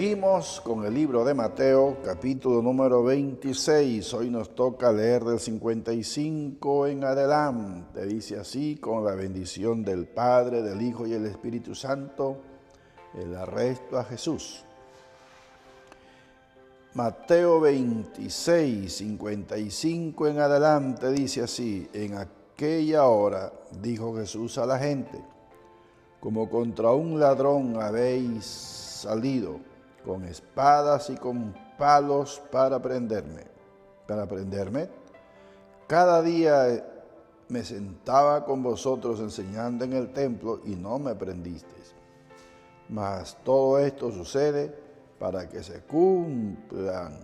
Seguimos con el libro de Mateo, capítulo número 26. Hoy nos toca leer del 55 en adelante. Dice así: con la bendición del Padre, del Hijo y el Espíritu Santo, el arresto a Jesús. Mateo 26, 55 en adelante dice así: en aquella hora dijo Jesús a la gente: como contra un ladrón habéis salido con espadas y con palos para prenderme. Cada día me sentaba con vosotros enseñando en el templo y no me prendisteis. Mas todo esto sucede para que se cumplan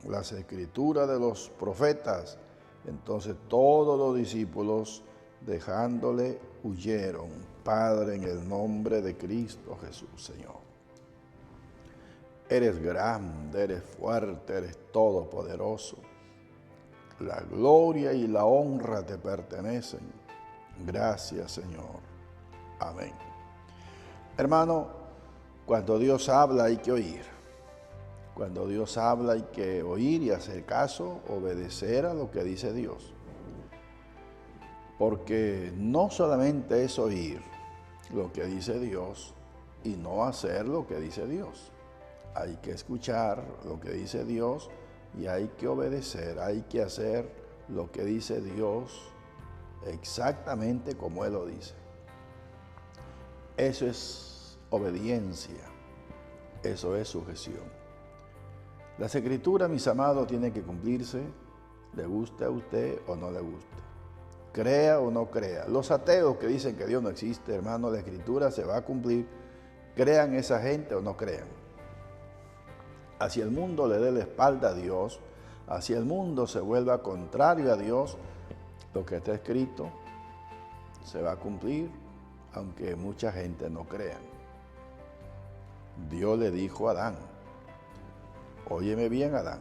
las escrituras de los profetas. Entonces todos los discípulos, dejándole, huyeron. Padre, en el nombre de Cristo Jesús, Señor. Eres grande, eres fuerte, eres todopoderoso. La gloria y la honra te pertenecen. Gracias, Señor. Amén. Hermano, cuando Dios habla hay que oír. Cuando Dios habla hay que oír y hacer caso, obedecer a lo que dice Dios. Porque no solamente es oír lo que dice Dios y no hacer lo que dice Dios. Hay que escuchar lo que dice Dios y hay que obedecer, hay que hacer lo que dice Dios exactamente como Él lo dice. Eso es obediencia, eso es sujeción. Las escrituras, mis amados, tienen que cumplirse, le guste a usted o no le guste, crea o no crea. Los ateos que dicen que Dios no existe, hermano, la escritura se va a cumplir, crean esa gente o no crean. Así el mundo le dé la espalda a Dios, así el mundo se vuelva contrario a Dios, lo que está escrito se va a cumplir, aunque mucha gente no crea. Dios le dijo a Adán: óyeme bien, Adán,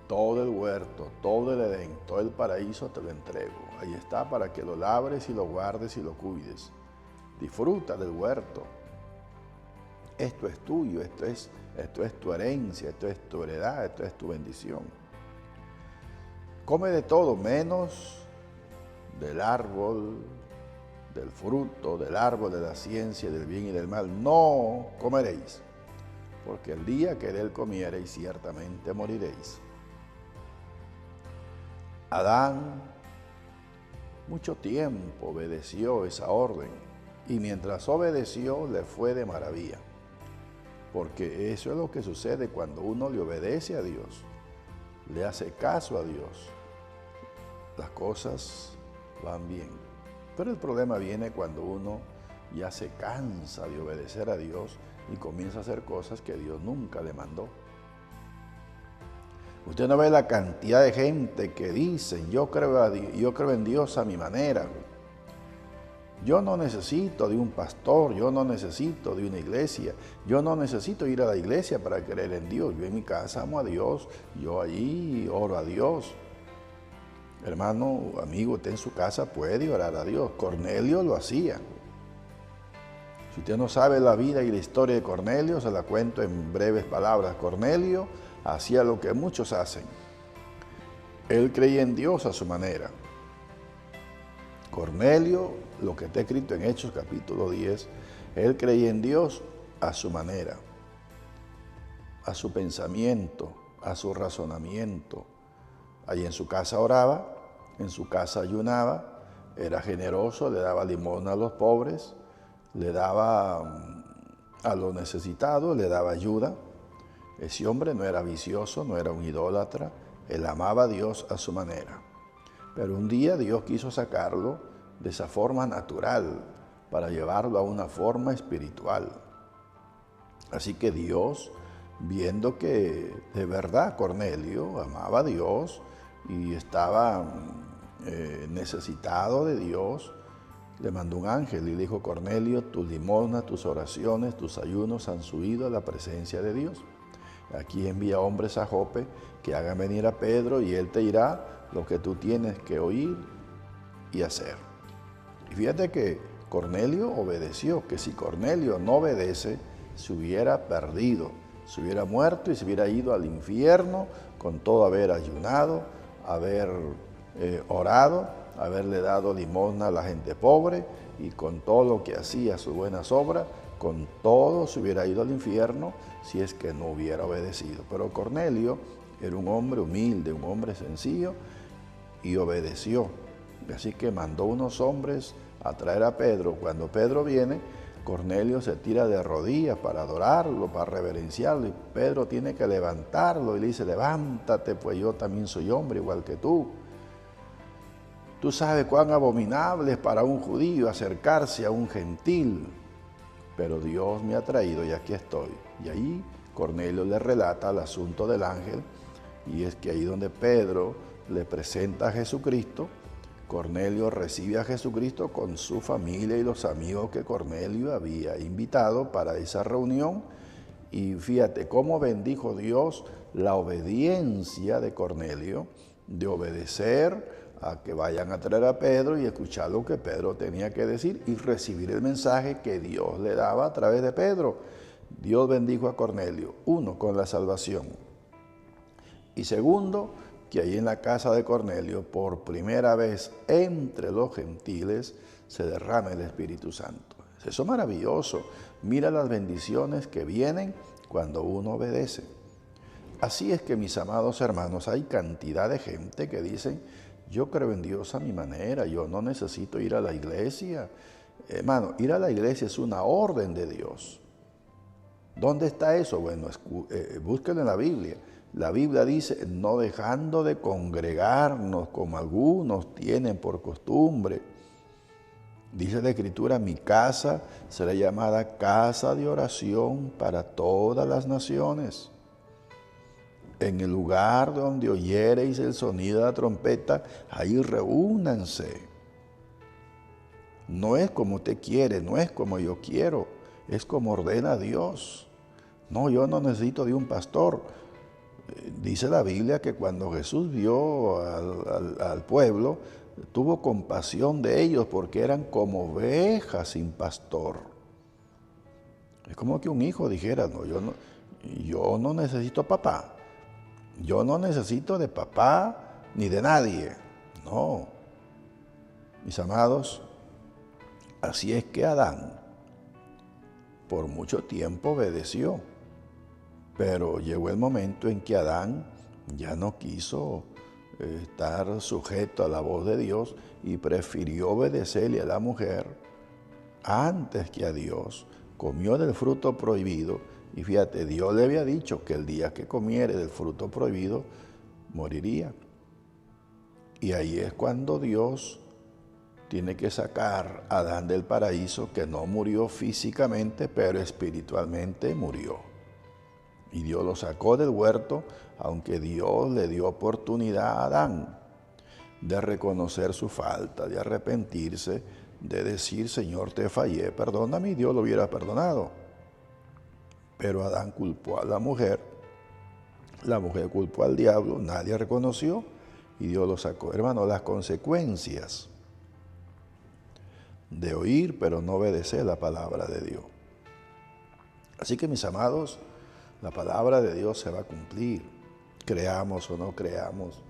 todo el huerto, todo el Edén, todo el paraíso te lo entrego. Ahí está para que lo labres y lo guardes y lo cuides. Disfruta del huerto. Esto es tuyo, esto es tu herencia, esto es tu heredad, esto es tu bendición. Come de todo menos del árbol, del fruto, del árbol de la ciencia, del bien y del mal. No comeréis, porque el día que de él comiereis ciertamente moriréis. Adán mucho tiempo obedeció esa orden y mientras obedeció le fue de maravilla. Porque eso es lo que sucede cuando uno le obedece a Dios, le hace caso a Dios. Las cosas van bien. Pero el problema viene cuando uno ya se cansa de obedecer a Dios y comienza a hacer cosas que Dios nunca le mandó. Usted no ve la cantidad de gente que dicen: yo creo en Dios a mi manera. Yo no necesito de un pastor, yo no necesito de una iglesia, yo no necesito ir a la iglesia para creer en Dios. Yo en mi casa amo a Dios, yo allí oro a Dios. Hermano, amigo, usted en su casa puede orar a Dios. Cornelio lo hacía. Si usted no sabe la vida y la historia de Cornelio, se la cuento en breves palabras. Cornelio hacía lo que muchos hacen. Él creía en Dios a su manera. Cornelio, lo que está escrito en Hechos capítulo 10, él creía en Dios a su manera, a su pensamiento, a su razonamiento. Ahí en su casa oraba, en su casa ayunaba, era generoso, le daba limosna a los pobres, le daba a los necesitados, le daba ayuda. Ese hombre no era vicioso, no era un idólatra, él amaba a Dios a su manera. Pero un día Dios quiso sacarlo de esa forma natural para llevarlo a una forma espiritual. Así que Dios, viendo que de verdad Cornelio amaba a Dios y estaba necesitado de Dios, le mandó un ángel y le dijo: Cornelio, tus limosnas, tus oraciones, tus ayunos han subido a la presencia de Dios. Aquí envía hombres a Jope que hagan venir a Pedro y él te dirá lo que tú tienes que oír y hacer. Y fíjate que Cornelio obedeció, que si Cornelio no obedece, se hubiera perdido. Se hubiera muerto y se hubiera ido al infierno con todo haber ayunado, haber orado, haberle dado limosna a la gente pobre y con todo lo que hacía, sus buenas obras, con todo se hubiera ido al infierno si es que no hubiera obedecido. Pero Cornelio era un hombre humilde, un hombre sencillo y obedeció. Así que mandó unos hombres a traer a Pedro. Cuando Pedro viene, Cornelio se tira de rodillas para adorarlo, para reverenciarlo, y Pedro tiene que levantarlo y le dice: levántate, pues yo también soy hombre igual que tú. Tú sabes cuán abominable es para un judío acercarse a un gentil, pero Dios me ha traído y aquí estoy. Y ahí Cornelio le relata el asunto del ángel, y es que ahí donde Pedro le presenta a Jesucristo, Cornelio recibe a Jesucristo con su familia y los amigos que Cornelio había invitado para esa reunión. Y fíjate cómo bendijo Dios la obediencia de Cornelio, de obedecer a que vayan a traer a Pedro y escuchar lo que Pedro tenía que decir y recibir el mensaje que Dios le daba a través de Pedro. Dios bendijo a Cornelio, uno, con la salvación, y segundo, que ahí en la casa de Cornelio, por primera vez entre los gentiles, se derrama el Espíritu Santo. Eso es maravilloso. Mira las bendiciones que vienen cuando uno obedece. Así es que, mis amados hermanos, hay cantidad de gente que dicen: yo creo en Dios a mi manera, yo no necesito ir a la iglesia. Hermano, ir a la iglesia es una orden de Dios. ¿Dónde está eso? Bueno, búsquenlo en la Biblia. La Biblia dice: no dejando de congregarnos como algunos tienen por costumbre. Dice la Escritura: mi casa será llamada casa de oración para todas las naciones. En el lugar donde oyereis el sonido de la trompeta, ahí reúnanse. No es como usted quiere, no es como yo quiero, es como ordena Dios. No, yo no necesito de un pastor. Dice la Biblia que cuando Jesús vio al pueblo, tuvo compasión de ellos porque eran como ovejas sin pastor. Es como que un hijo dijera: no, yo no necesito papá. Yo no necesito de papá ni de nadie. No, mis amados, así es que Adán por mucho tiempo obedeció, pero llegó el momento en que Adán ya no quiso estar sujeto a la voz de Dios y prefirió obedecerle a la mujer antes que a Dios. Comió del fruto prohibido. Y fíjate, Dios le había dicho que el día que comiere del fruto prohibido, moriría. Y ahí es cuando Dios tiene que sacar a Adán del paraíso, que no murió físicamente, pero espiritualmente murió. Y Dios lo sacó del huerto, aunque Dios le dio oportunidad a Adán de reconocer su falta, de arrepentirse, de decir: Señor, te fallé, perdóname, y Dios lo hubiera perdonado. Pero Adán culpó a la mujer culpó al diablo, nadie reconoció y Dios lo sacó. Hermano, las consecuencias de oír pero no obedecer la palabra de Dios. Así que, mis amados, la palabra de Dios se va a cumplir, creamos o no creamos.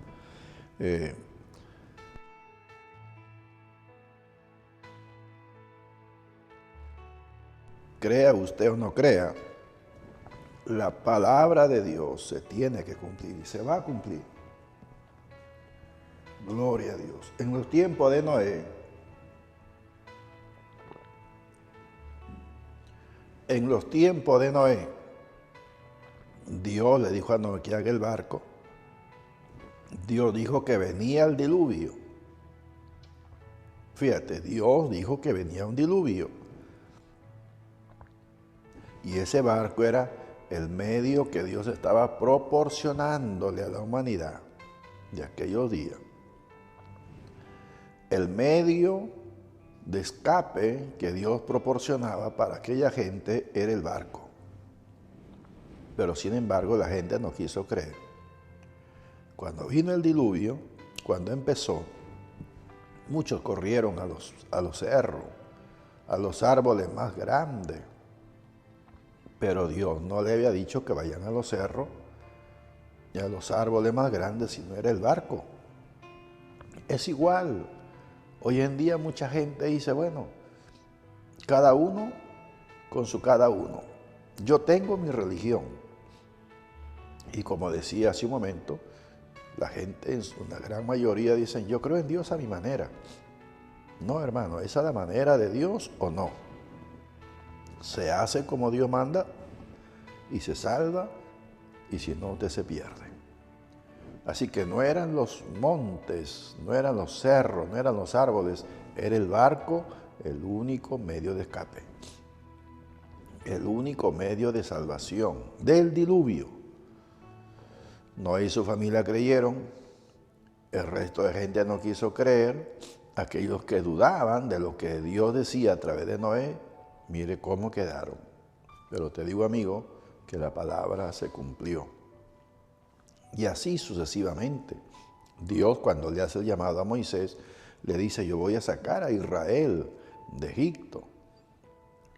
Crea usted o no crea, la palabra de Dios se tiene que cumplir y se va a cumplir. Gloria a Dios. En los tiempos de Noé, Dios le dijo a Noé que haga el barco. Dios dijo que venía el diluvio. Fíjate, Dios dijo que venía un diluvio. Y ese barco era el medio que Dios estaba proporcionándole a la humanidad de aquellos días. El medio de escape que Dios proporcionaba para aquella gente era el barco. Pero sin embargo la gente no quiso creer. Cuando vino el diluvio, cuando empezó, muchos corrieron a los cerros, a los árboles más grandes. Pero Dios no le había dicho que vayan a los cerros y a los árboles más grandes, sino era el barco. Es igual. Hoy en día mucha gente dice, bueno, cada uno con su cada uno. Yo tengo mi religión. Y como decía hace un momento, la gente en una gran mayoría dicen, yo creo en Dios a mi manera. No, hermano, ¿esa es la manera de Dios o no? Se hace como Dios manda y se salva, y si no, usted se pierde. Así que no eran los montes, no eran los cerros, no eran los árboles, era el barco el único medio de escape, el único medio de salvación del diluvio. Noé y su familia creyeron, el resto de gente no quiso creer. Aquellos que dudaban de lo que Dios decía a través de Noé, mire cómo quedaron. Pero te digo, amigo, que la palabra se cumplió. Y así sucesivamente. Dios, cuando le hace el llamado a Moisés, le dice, yo voy a sacar a Israel de Egipto.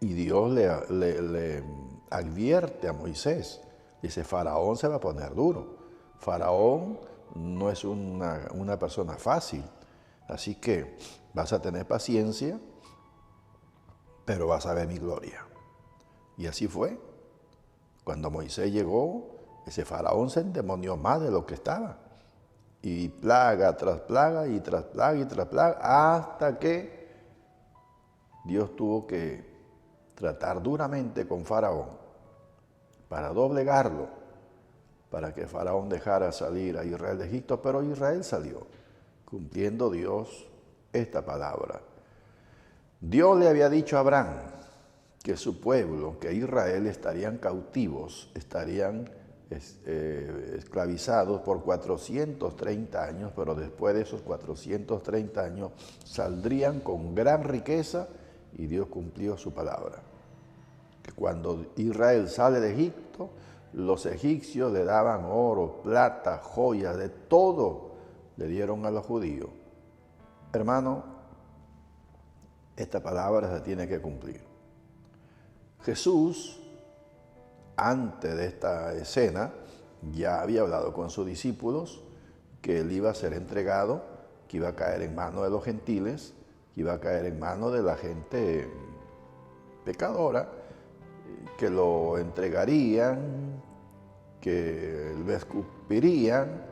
Y Dios le advierte a Moisés, dice, Faraón se va a poner duro. Faraón no es una persona fácil. Así que vas a tener paciencia, pero vas a ver mi gloria. Y así fue. Cuando Moisés llegó, ese faraón se endemonió más de lo que estaba. Y plaga tras plaga, y tras plaga, y tras plaga, hasta que Dios tuvo que tratar duramente con Faraón para doblegarlo, para que Faraón dejara salir a Israel de Egipto, pero Israel salió, cumpliendo Dios esta palabra. Dios le había dicho a Abraham que su pueblo, que Israel, estarían cautivos, estarían esclavizados por 430 años, pero después de esos 430 años saldrían con gran riqueza, y Dios cumplió su palabra. Que cuando Israel sale de Egipto, los egipcios le daban oro, plata, joyas, de todo le dieron a los judíos. Hermano, esta palabra se tiene que cumplir. Jesús, antes de esta escena, ya había hablado con sus discípulos que él iba a ser entregado, que iba a caer en manos de los gentiles, que iba a caer en manos de la gente pecadora, que lo entregarían, que lo escupirían,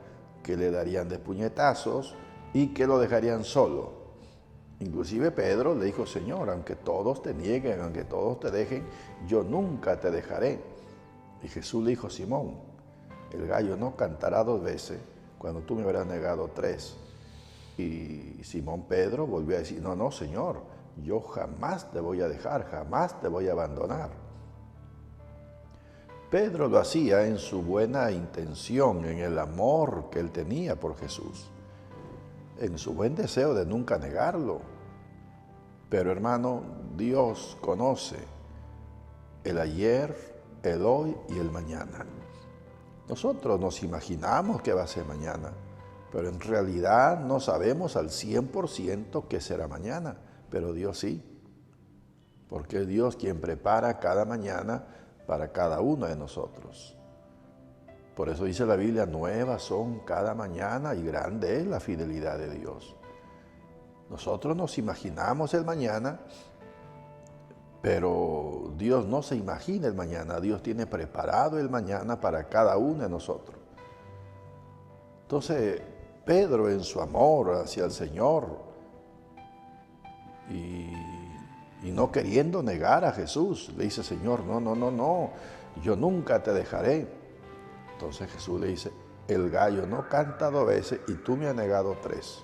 que le darían de puñetazos y que lo dejarían solo. Inclusive Pedro le dijo, Señor, aunque todos te nieguen, aunque todos te dejen, yo nunca te dejaré. Y Jesús le dijo, Simón, el gallo no cantará 2 veces cuando tú me habrás negado 3. Y Simón Pedro volvió a decir, no, Señor, yo jamás te voy a dejar, jamás te voy a abandonar. Pedro lo hacía en su buena intención, en el amor que él tenía por Jesús, en su buen deseo de nunca negarlo. Pero hermano, Dios conoce el ayer, el hoy y el mañana. Nosotros nos imaginamos que va a ser mañana, pero en realidad no sabemos al 100% qué será mañana, pero Dios sí, porque es Dios quien prepara cada mañana para cada uno de nosotros. Por eso dice la Biblia, nuevas son cada mañana y grande es la fidelidad de Dios. Nosotros nos imaginamos el mañana, pero Dios no se imagina el mañana. Dios tiene preparado el mañana para cada uno de nosotros. Entonces, Pedro, en su amor hacia el Señor y no queriendo negar a Jesús, le dice, Señor, no, yo nunca te dejaré. Entonces Jesús le dice, el gallo no canta 2 veces y tú me has negado 3.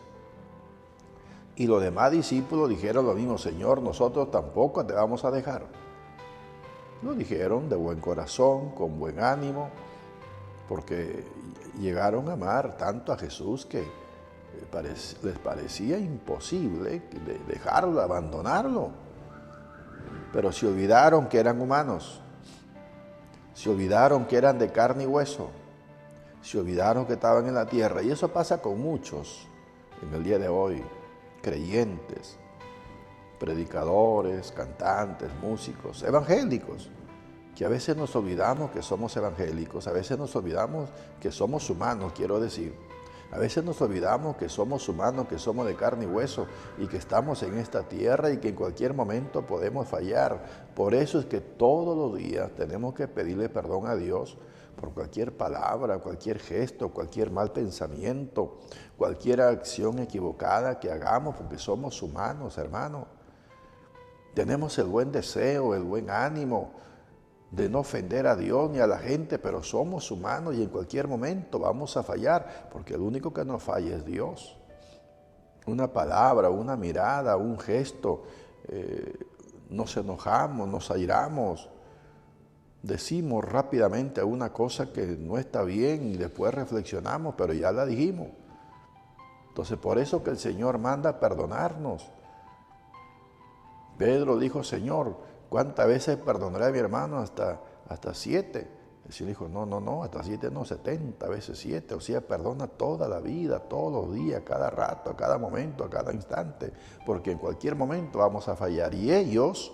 Y los demás discípulos dijeron lo mismo, Señor, nosotros tampoco te vamos a dejar. Lo dijeron de buen corazón, con buen ánimo, porque llegaron a amar tanto a Jesús que les parecía imposible dejarlo, abandonarlo. Pero se olvidaron que eran humanos, se olvidaron que eran de carne y hueso, se olvidaron que estaban en la tierra. Y eso pasa con muchos en el día de hoy, creyentes, predicadores, cantantes, músicos, evangélicos, que a veces nos olvidamos que somos evangélicos, a veces nos olvidamos que somos humanos, quiero decir. A veces nos olvidamos que somos humanos, que somos de carne y hueso y que estamos en esta tierra y que en cualquier momento podemos fallar. Por eso es que todos los días tenemos que pedirle perdón a Dios por cualquier palabra, cualquier gesto, cualquier mal pensamiento, cualquier acción equivocada que hagamos, porque somos humanos, hermano. Tenemos el buen deseo, el buen ánimo de no ofender a Dios ni a la gente, pero somos humanos y en cualquier momento vamos a fallar, porque el único que no falla es Dios. Una palabra, una mirada, un gesto, nos enojamos, nos airamos, decimos rápidamente una cosa que no está bien y después reflexionamos, pero ya la dijimos. Entonces por eso que el Señor manda perdonarnos. Pedro dijo, Señor, ¿cuántas veces perdonaré a mi hermano? Hasta 7. El Señor dijo, no, hasta 7 no, 70 veces 7. O sea, perdona toda la vida, todos los días, cada rato, a cada momento, a cada instante, porque en cualquier momento vamos a fallar. Y ellos,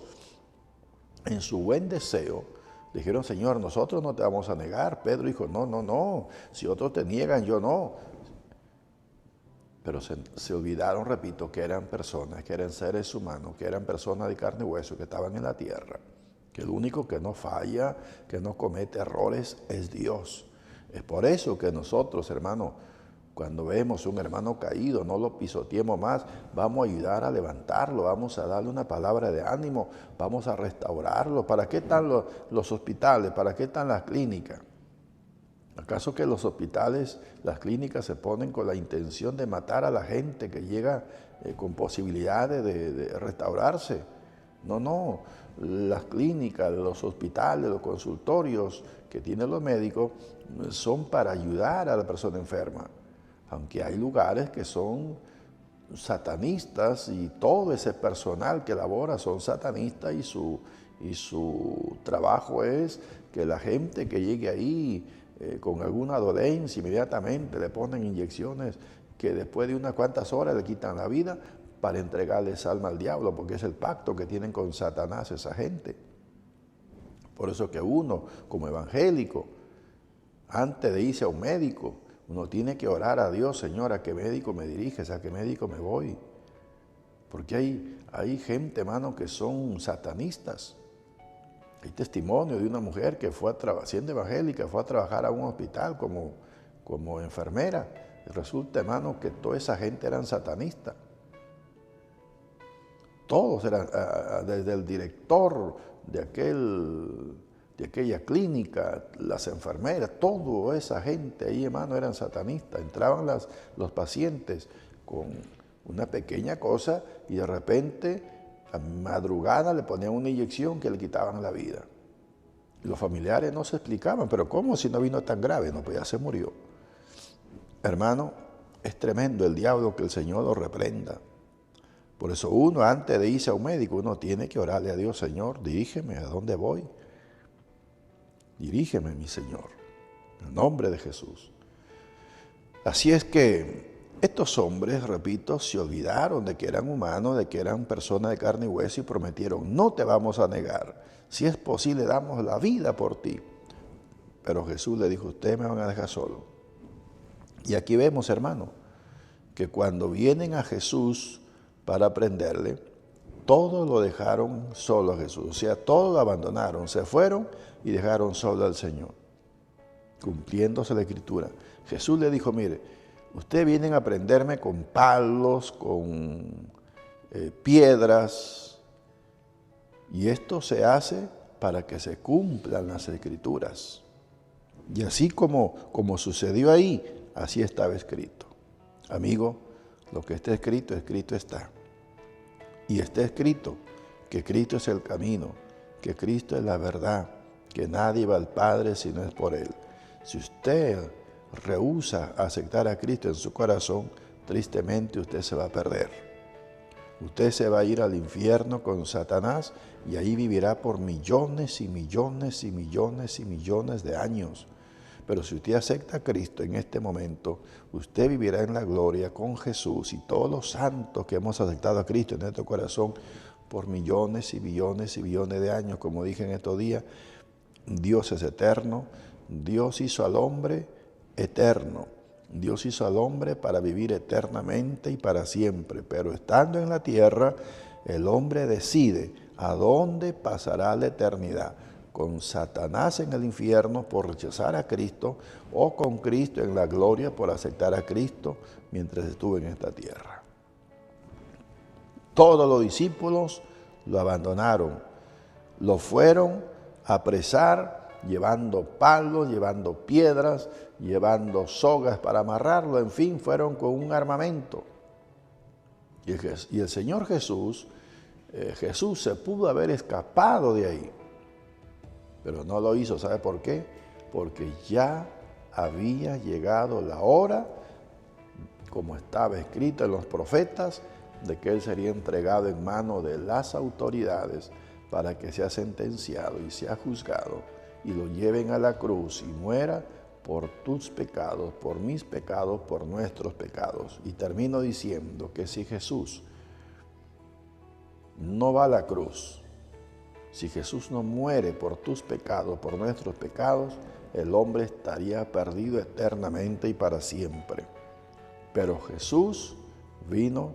en su buen deseo, dijeron, Señor, nosotros no te vamos a negar. Pedro dijo, no, si otros te niegan, yo no. Pero se olvidaron, repito, que eran personas, que eran seres humanos, que eran personas de carne y hueso, que estaban en la tierra. Que el único que no falla, que no comete errores, es Dios. Es por eso que nosotros, hermanos, cuando vemos un hermano caído, no lo pisoteemos más, vamos a ayudar a levantarlo, vamos a darle una palabra de ánimo, vamos a restaurarlo. ¿Para qué están los hospitales? ¿Para qué están las clínicas? ¿Acaso que los hospitales, las clínicas se ponen con la intención de matar a la gente que llega con posibilidades de restaurarse? No, las clínicas, los hospitales, los consultorios que tienen los médicos son para ayudar a la persona enferma. Aunque hay lugares que son satanistas y todo ese personal que labora son satanistas y su trabajo es que la gente que llegue ahí con alguna dolencia, inmediatamente le ponen inyecciones que después de unas cuantas horas le quitan la vida para entregarles alma al diablo, porque es el pacto que tienen con Satanás esa gente. Por eso que uno, como evangélico, antes de irse a un médico, uno tiene que orar a Dios, Señor, ¿a qué médico me diriges? ¿A qué médico me voy? Porque hay gente, hermano, que son satanistas. Hay testimonio de una mujer que fue siendo evangélica, fue a trabajar a un hospital como enfermera. Y resulta, hermano, que toda esa gente eran satanistas. Todos eran, desde el director de aquella clínica, las enfermeras, toda esa gente ahí, hermano, eran satanistas. Entraban los pacientes con una pequeña cosa y de repente a madrugada le ponían una inyección que le quitaban la vida. Y los familiares no se explicaban, pero ¿cómo si no vino tan grave? No, pues ya se murió. Hermano, es tremendo el diablo, que el Señor lo reprenda. Por eso uno, antes de irse a un médico, uno tiene que orarle a Dios, Señor, dirígeme a dónde voy. Dirígeme, mi Señor, en el nombre de Jesús. Así es que estos hombres, repito, se olvidaron de que eran humanos, de que eran personas de carne y hueso y prometieron, no te vamos a negar. Si es posible, damos la vida por ti. Pero Jesús le dijo, ustedes me van a dejar solo. Y aquí vemos, hermano, que cuando vienen a Jesús para prenderle, todos lo dejaron solo a Jesús. O sea, todos lo abandonaron, se fueron y dejaron solo al Señor. Cumpliéndose la Escritura. Jesús le dijo, mire, ustedes vienen a prenderme con palos, con piedras, y esto se hace para que se cumplan las Escrituras. Y así como sucedió ahí, así estaba escrito. Amigo, lo que está escrito, escrito está. Y está escrito que Cristo es el camino, que Cristo es la verdad, que nadie va al Padre si no es por Él. Si usted rehúsa aceptar a Cristo en su corazón, tristemente usted se va a perder. Usted se va a ir al infierno con Satanás y ahí vivirá por millones y millones y millones y millones de años. Pero si usted acepta a Cristo en este momento, usted vivirá en la gloria con Jesús y todos los santos que hemos aceptado a Cristo en nuestro corazón por millones y billones y billones de años, como dije en estos días, Dios es eterno, Dios hizo al hombre eterno, Dios hizo al hombre para vivir eternamente y para siempre, pero estando en la tierra, el hombre decide a dónde pasará la eternidad, con Satanás en el infierno por rechazar a Cristo o con Cristo en la gloria por aceptar a Cristo mientras estuvo en esta tierra. Todos los discípulos lo abandonaron, lo fueron a apresar llevando palos, llevando piedras, llevando sogas para amarrarlo, en fin, fueron con un armamento. Y el Señor Jesús se pudo haber escapado de ahí, pero no lo hizo. ¿Sabe por qué? Porque ya había llegado la hora, como estaba escrito en los profetas, de que Él sería entregado en manos de las autoridades para que sea sentenciado y sea juzgado y lo lleven a la cruz y muera por tus pecados, por mis pecados, por nuestros pecados. Y termino diciendo que si Jesús no va a la cruz, si Jesús no muere por tus pecados, por nuestros pecados, el hombre estaría perdido eternamente y para siempre. Pero Jesús vino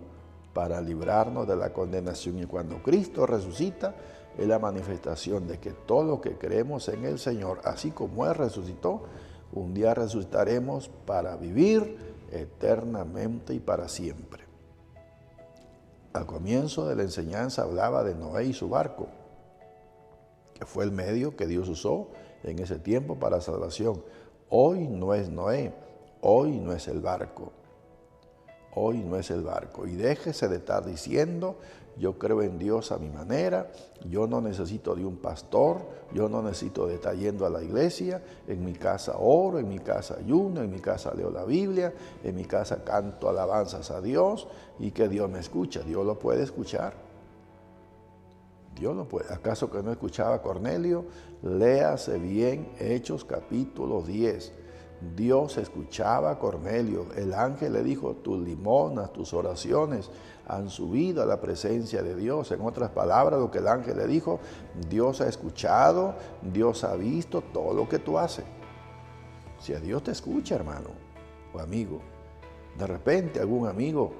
para librarnos de la condenación. Y cuando Cristo resucita, es la manifestación de que todos los que creemos en el Señor, así como Él resucitó, un día resucitaremos para vivir eternamente y para siempre. Al comienzo de la enseñanza hablaba de Noé y su barco, que fue el medio que Dios usó en ese tiempo para salvación. Hoy no es Noé, hoy no es el barco. Hoy no es el barco. Y déjese de estar diciendo, yo creo en Dios a mi manera, yo no necesito de un pastor, yo no necesito de estar yendo a la iglesia, en mi casa oro, en mi casa ayuno, en mi casa leo la Biblia, en mi casa canto alabanzas a Dios y que Dios me escucha. Dios lo puede escuchar. Dios lo puede. ¿Acaso que no escuchaba a Cornelio? Léase bien Hechos capítulo 10. Dios escuchaba a Cornelio. El ángel le dijo, tus limonas, tus oraciones han subido a la presencia de Dios. En otras palabras, lo que el ángel le dijo, Dios ha escuchado, Dios ha visto todo lo que tú haces. Si a Dios te escucha, hermano o amigo, de repente algún amigo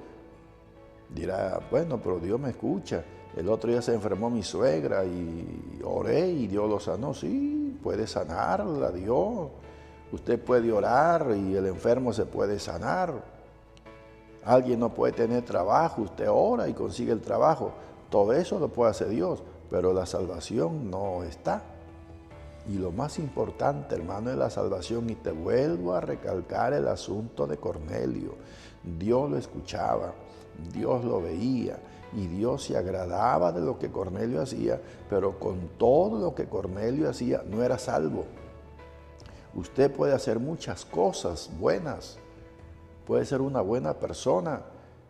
dirá, bueno, pero Dios me escucha. El otro día se enfermó mi suegra y oré y Dios lo sanó. Sí, puede sanarla Dios. Usted puede orar y el enfermo se puede sanar. Alguien no puede tener trabajo, usted ora y consigue el trabajo. Todo eso lo puede hacer Dios, pero la salvación no está. Y lo más importante, hermano, es la salvación. Y te vuelvo a recalcar el asunto de Cornelio. Dios lo escuchaba, Dios lo veía y Dios se agradaba de lo que Cornelio hacía, pero con todo lo que Cornelio hacía no era salvo. Usted puede hacer muchas cosas buenas, puede ser una buena persona,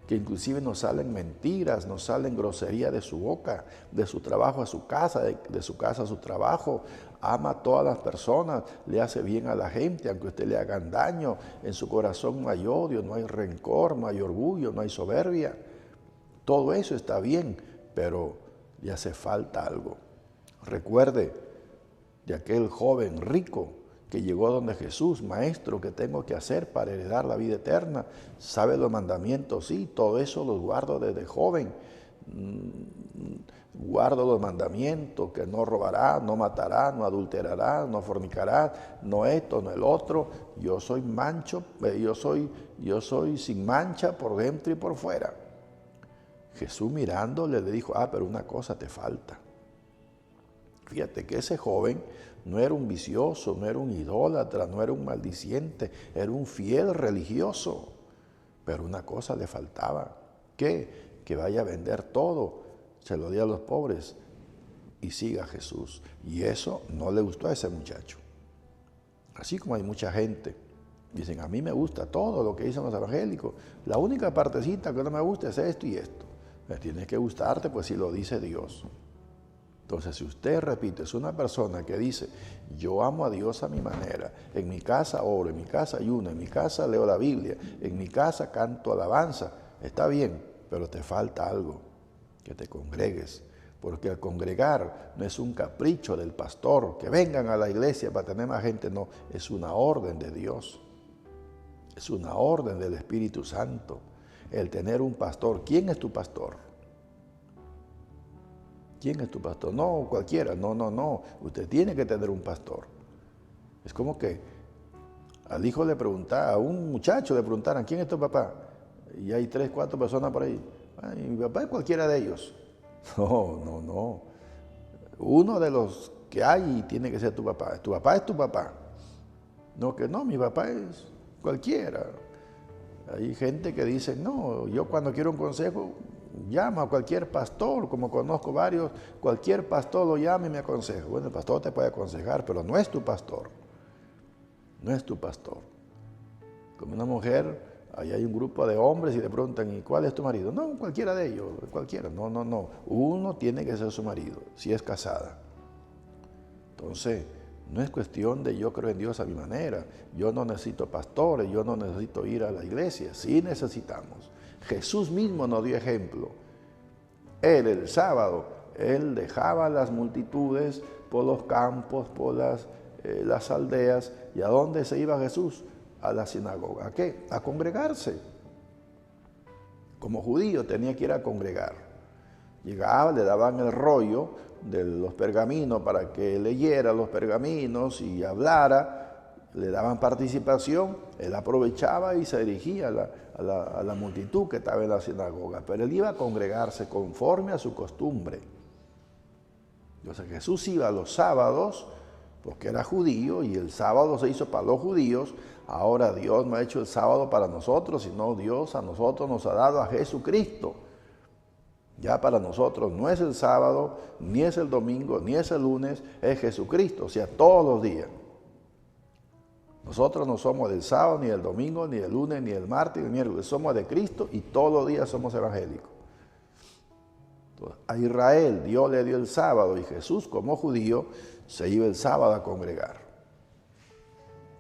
que inclusive nos salen mentiras, nos salen groserías de su boca, de su trabajo a su casa, de su casa a su trabajo, ama a todas las personas, le hace bien a la gente, aunque usted le hagan daño, en su corazón no hay odio, no hay rencor, no hay orgullo, no hay soberbia. Todo eso está bien, pero le hace falta algo. Recuerde de aquel joven rico que llegó donde Jesús, maestro, ¿qué tengo que hacer para heredar la vida eterna? ¿Sabe los mandamientos? Sí, todo eso los guardo desde joven. Guardo los mandamientos, que no robará, no matará, no adulterará, no fornicará, no esto, no el otro. Yo soy yo soy sin mancha por dentro y por fuera. Jesús mirándole le dijo, pero una cosa te falta. Fíjate que ese joven no era un vicioso, no era un idólatra, no era un maldiciente, era un fiel religioso. Pero una cosa le faltaba. ¿Qué? Que vaya a vender todo, se lo dé a los pobres y siga a Jesús. Y eso no le gustó a ese muchacho. Así como hay mucha gente, dicen, a mí me gusta todo lo que dicen los evangélicos. La única partecita que no me gusta es esto y esto. Me tiene que gustarte, pues si lo dice Dios. Entonces, si usted, repite, es una persona que dice, yo amo a Dios a mi manera, en mi casa oro, en mi casa ayuno, en mi casa leo la Biblia, en mi casa canto alabanza, está bien, pero te falta algo, que te congregues, Porque el congregar no es un capricho del pastor, que vengan a la iglesia para tener más gente, no, es una orden de Dios. Es una orden del Espíritu Santo, el tener un pastor. ¿Quién es tu pastor? ¿Quién es tu pastor? No, cualquiera, no. Usted tiene que tener un pastor. Es como que al hijo le preguntaran, a un muchacho le preguntaran, ¿quién es tu papá? Y hay 3, 4 personas por ahí. Ay, mi papá es cualquiera de ellos. No. Uno de los que hay tiene que ser tu papá. Tu papá es tu papá. No, mi papá es cualquiera. Hay gente que dice, no, yo cuando quiero un consejo, llamo a cualquier pastor, como conozco varios, cualquier pastor lo llama y me aconseja. Bueno, el pastor te puede aconsejar, pero no es tu pastor. No es tu pastor. Como una mujer, ahí hay un grupo de hombres y le preguntan, ¿y cuál es tu marido? No, cualquiera de ellos, cualquiera. No. Uno tiene que ser su marido, si es casada. Entonces, no es cuestión de yo creo en Dios a mi manera. Yo no necesito pastores, yo no necesito ir a la iglesia. Sí necesitamos. Jesús mismo nos dio ejemplo. Él, el sábado, Él dejaba las multitudes por los campos, por las aldeas. ¿Y a dónde se iba Jesús? A la sinagoga. ¿A qué? A congregarse. Como judío tenía que ir a congregar. Llegaba, le daban el rollo de los pergaminos para que leyera los pergaminos y hablara, le daban participación, él aprovechaba y se dirigía a la multitud que estaba en la sinagoga, pero él iba a congregarse conforme a su costumbre. Entonces Jesús iba los sábados, porque era judío y el sábado se hizo para los judíos. Ahora Dios no ha hecho el sábado para nosotros, sino Dios a nosotros nos ha dado a Jesucristo. Ya para nosotros no es el sábado, ni es el domingo, ni es el lunes, es Jesucristo, o sea, todos los días. Nosotros no somos del sábado, ni del domingo, ni del lunes, ni del martes, ni del miércoles. Somos de Cristo y todos los días somos evangélicos. Entonces, a Israel Dios le dio el sábado y Jesús como judío se iba el sábado a congregar.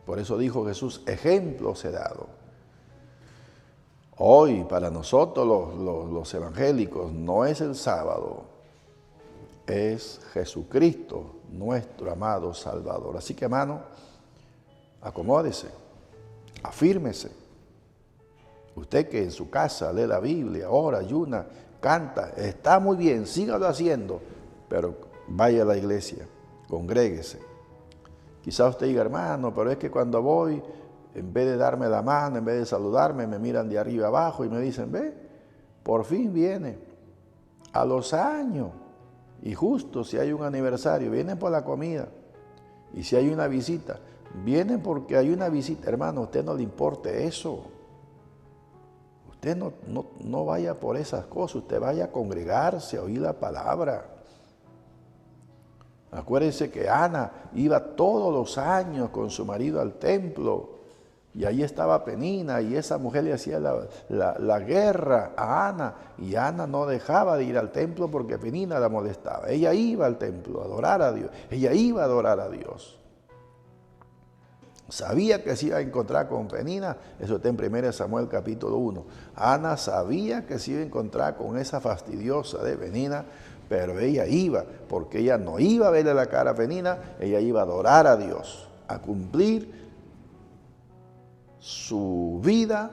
Por eso dijo Jesús, ejemplos he dado. Hoy para nosotros los evangélicos no es el sábado, es Jesucristo, nuestro amado Salvador. Así que hermano, acomódese, afírmese. Usted que en su casa lee la Biblia, ora, ayuna, canta, está muy bien, sígalo haciendo, pero vaya a la iglesia, congréguese. Quizá usted diga, hermano, pero es que cuando voy, en vez de darme la mano, en vez de saludarme, me miran de arriba abajo y me dicen, ve, por fin viene. A los años, y justo si hay un aniversario, vienen por la comida. Y si hay una visita, vienen porque hay una visita. Hermano, a usted no le importe eso. Usted no vaya por esas cosas, usted vaya a congregarse, a oír la palabra. Acuérdense que Ana iba todos los años con su marido al templo. Y ahí estaba Penina y esa mujer le hacía la guerra a Ana. Y Ana no dejaba de ir al templo porque Penina la molestaba. Ella iba al templo a adorar a Dios. Ella iba a adorar a Dios. Sabía que se iba a encontrar con Penina. Eso está en 1 Samuel capítulo 1. Ana sabía que se iba a encontrar con esa fastidiosa de Penina. Pero ella iba, porque ella no iba a verle la cara a Penina. Ella iba a adorar a Dios, a cumplir su vida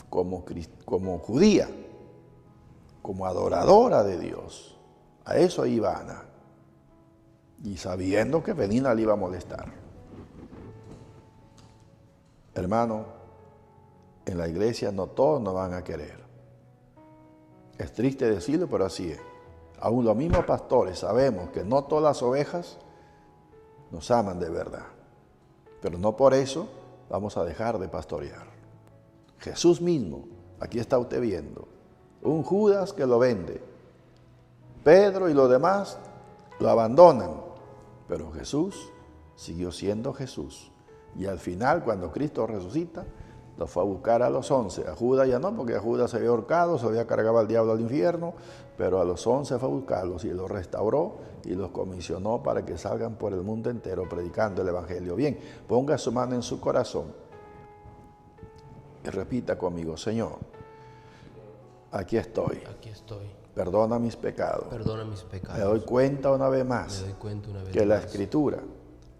como judía, como adoradora de Dios. A eso iba Ana. Y sabiendo que Penina le iba a molestar. Hermano, en la iglesia no todos nos van a querer. Es triste decirlo, pero así es. Aún los mismos pastores sabemos que no todas las ovejas nos aman de verdad. Pero no por eso vamos a dejar de pastorear. Jesús mismo, aquí está usted viendo, un Judas que lo vende. Pedro y los demás lo abandonan. Pero Jesús siguió siendo Jesús. Y al final, cuando Cristo resucita, lo fue a buscar a los 11. A Judas ya no, porque a Judas se había ahorcado, se había cargado al diablo al infierno, pero a los 11 fue a buscarlos y los restauró y los comisionó para que salgan por el mundo entero predicando el Evangelio. Bien, ponga su mano en su corazón y repita conmigo, Señor, aquí estoy. Aquí estoy. perdona mis pecados. Perdona mis pecados. Me doy cuenta una vez más que la Escritura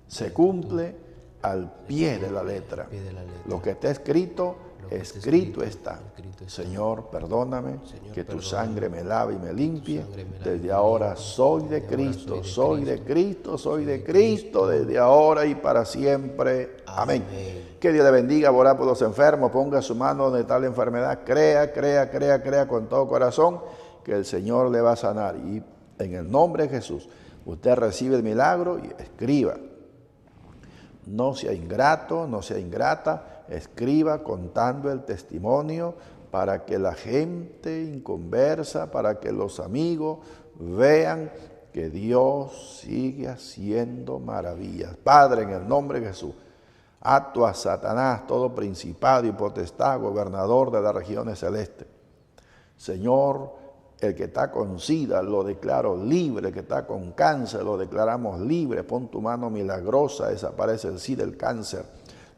se cumple al pie de la letra. Lo que está escrito, escrito está. Señor, perdóname, que tu sangre me lave y me limpie. Desde ahora soy de Cristo, soy de Cristo, soy de Cristo, desde ahora y para siempre. Amén. Que Dios le bendiga, orar por los enfermos, ponga su mano donde está la enfermedad, crea con todo corazón que el Señor le va a sanar. Y en el nombre de Jesús, usted recibe el milagro y escriba. No sea ingrato, no sea ingrata, escriba contando el testimonio para que la gente inconversa, para que los amigos vean que Dios sigue haciendo maravillas. Padre, en el nombre de Jesús, ato a Satanás, todo principado y potestad, gobernador de las regiones celestes. Señor, el que está con SIDA lo declaro libre, el que está con cáncer lo declaramos libre. Pon tu mano milagrosa, desaparece el SIDA, el cáncer.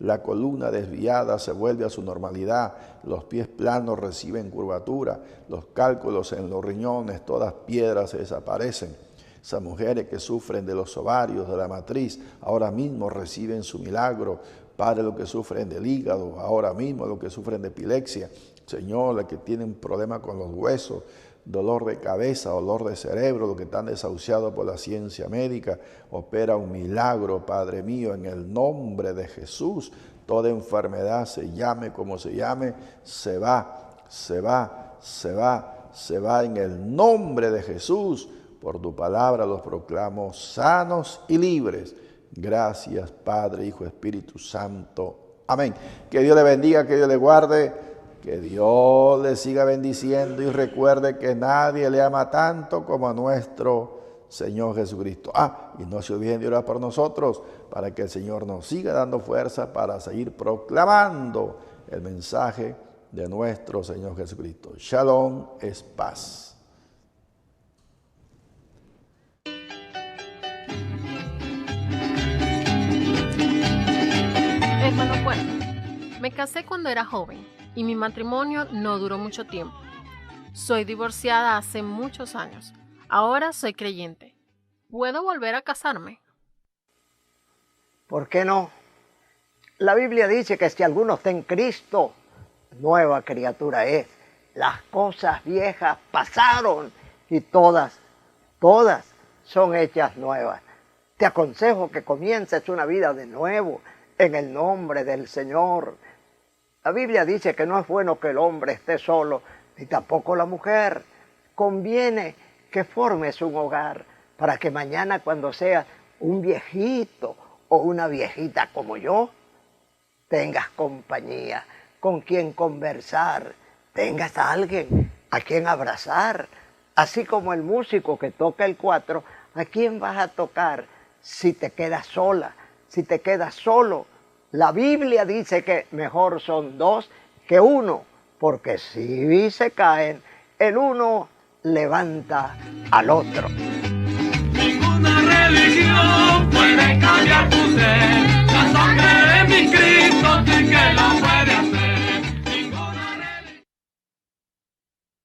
La columna desviada se vuelve a su normalidad, los pies planos reciben curvatura, los cálculos en los riñones, todas piedras se desaparecen. Esas mujeres que sufren de los ovarios, de la matriz, ahora mismo reciben su milagro. Padre, los que sufren del hígado, ahora mismo los que sufren de epilepsia. Señor, los que tienen problemas con los huesos, dolor de cabeza, dolor de cerebro, los que están desahuciados por la ciencia médica, opera un milagro, Padre mío, en el nombre de Jesús. Toda enfermedad, se llame como se llame, se va en el nombre de Jesús. Por tu palabra los proclamo sanos y libres. Gracias, Padre, Hijo, Espíritu Santo. Amén. Que Dios le bendiga, que Dios le guarde. Que Dios le siga bendiciendo y recuerde que nadie le ama tanto como a nuestro Señor Jesucristo. Y no se olviden de orar por nosotros para que el Señor nos siga dando fuerza para seguir proclamando el mensaje de nuestro Señor Jesucristo. Shalom es paz. Hermano Puerto, me casé cuando era joven y mi matrimonio no duró mucho tiempo. Soy divorciada hace muchos años. Ahora soy creyente. ¿Puedo volver a casarme? ¿Por qué no? La Biblia dice que si alguno está en Cristo, nueva criatura es. Las cosas viejas pasaron y todas son hechas nuevas. Te aconsejo que comiences una vida de nuevo en el nombre del Señor. La Biblia dice que no es bueno que el hombre esté solo, ni tampoco la mujer. Conviene que formes un hogar para que mañana, cuando seas un viejito o una viejita como yo, tengas compañía, con quien conversar, tengas a alguien a quien abrazar. Así como el músico que toca el cuatro, ¿a quién vas a tocar si te quedas sola, si te quedas solo? La Biblia dice que mejor son dos que uno, porque si se caen, el uno levanta al otro. Ninguna religión